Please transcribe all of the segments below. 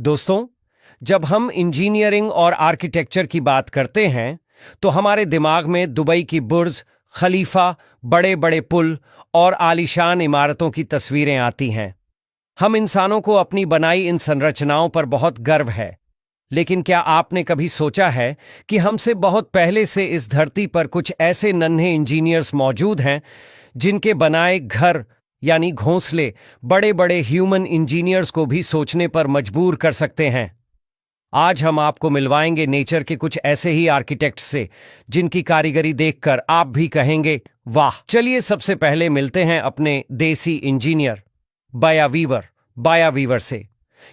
दोस्तों, जब हम इंजीनियरिंग और आर्किटेक्चर की बात करते हैं तो हमारे दिमाग में दुबई की बुर्ज खलीफा, बड़े बड़े पुल और आलीशान इमारतों की तस्वीरें आती हैं। हम इंसानों को अपनी बनाई इन संरचनाओं पर बहुत गर्व है, लेकिन क्या आपने कभी सोचा है कि हमसे बहुत पहले से इस धरती पर कुछ ऐसे नन्हे इंजीनियर्स मौजूद हैं जिनके बनाए घर यानी घोंसले बड़े बड़े ह्यूमन इंजीनियर्स को भी सोचने पर मजबूर कर सकते हैं। आज हम आपको मिलवाएंगे नेचर के कुछ ऐसे ही आर्किटेक्ट्स से जिनकी कारीगरी देखकर आप भी कहेंगे वाह। चलिए सबसे पहले मिलते हैं अपने देसी इंजीनियर बाया वीवर से।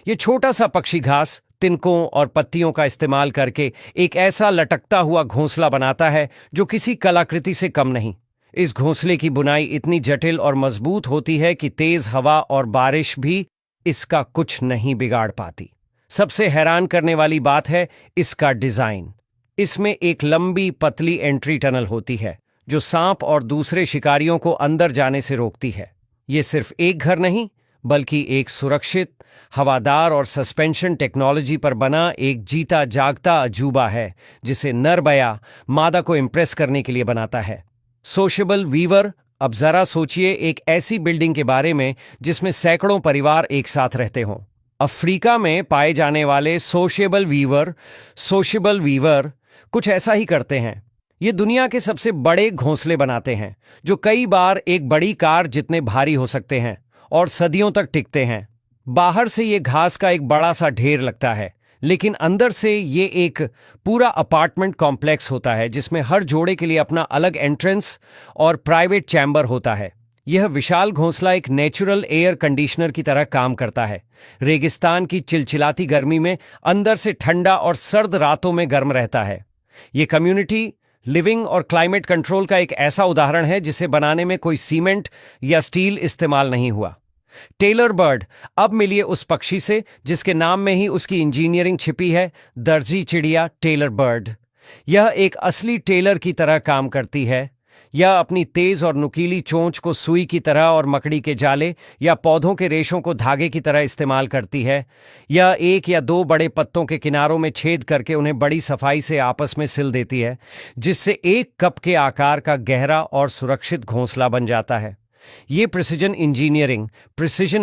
ये छोटा सा पक्षी घास, तिनकों और पत्तियों का इस्तेमाल करके एक ऐसा लटकता हुआ घोंसला बनाता है जो किसी कलाकृति से कम नहीं। इस घोंसले की बुनाई इतनी जटिल और मजबूत होती है कि तेज हवा और बारिश भी इसका कुछ नहीं बिगाड़ पाती। सबसे हैरान करने वाली बात है इसका डिजाइन। इसमें एक लंबी पतली एंट्री टनल होती है जो सांप और दूसरे शिकारियों को अंदर जाने से रोकती है। ये सिर्फ एक घर नहीं बल्कि एक सुरक्षित, हवादार और सस्पेंशन टेक्नोलॉजी पर बना एक जीता जागता अजूबा है जिसे नर बया मादा को इम्प्रेस करने के लिए बनाता है। Sociable weaver. अब जरा सोचिए एक ऐसी बिल्डिंग के बारे में जिसमें सैकड़ों परिवार एक साथ रहते हों। अफ्रीका में पाए जाने वाले सोशेबल वीवर कुछ ऐसा ही करते हैं। ये दुनिया के सबसे बड़े घोंसले बनाते हैं जो कई बार एक बड़ी कार जितने भारी हो सकते हैं और सदियों तक टिकते हैं। बाहर से ये घास का एक बड़ा सा ढेर लगता है, लेकिन अंदर से ये एक पूरा अपार्टमेंट कॉम्प्लेक्स होता है जिसमें हर जोड़े के लिए अपना अलग एंट्रेंस और प्राइवेट चैम्बर होता है। यह विशाल घोंसला एक नेचुरल एयर कंडीशनर की तरह काम करता है। रेगिस्तान की चिलचिलाती गर्मी में अंदर से ठंडा और सर्द रातों में गर्म रहता है। ये कम्युनिटी लिविंग और क्लाइमेट कंट्रोल का एक ऐसा उदाहरण है जिसे बनाने में कोई सीमेंट या स्टील इस्तेमाल नहीं हुआ। Tailor bird. अब मिलिए उस पक्षी से जिसके नाम में ही उसकी इंजीनियरिंग छिपी है, दर्जी चिड़िया टेलर बर्ड। यह एक असली टेलर की तरह काम करती है। यह अपनी तेज और नुकीली चोंच को सुई की तरह और मकड़ी के जाले या पौधों के रेशों को धागे की तरह इस्तेमाल करती है। यह एक या दो बड़े पत्तों के किनारों में छेद करके उन्हें बड़ी सफाई से आपस में सिल देती है, जिससे एक कप के आकार का गहरा और सुरक्षित घोंसला बन जाता है। ये प्रिसिजन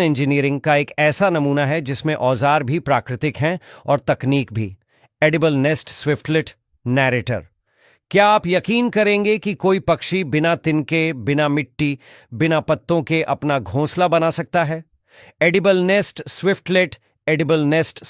इंजीनियरिंग का एक ऐसा नमूना है जिसमें औजार भी प्राकृतिक हैं और तकनीक भी। Edible nest swiftlet narrator. क्या आप यकीन करेंगे कि कोई पक्षी बिना तिनके, बिना मिट्टी, बिना पत्तों के अपना घोंसला बना सकता है? Edible nest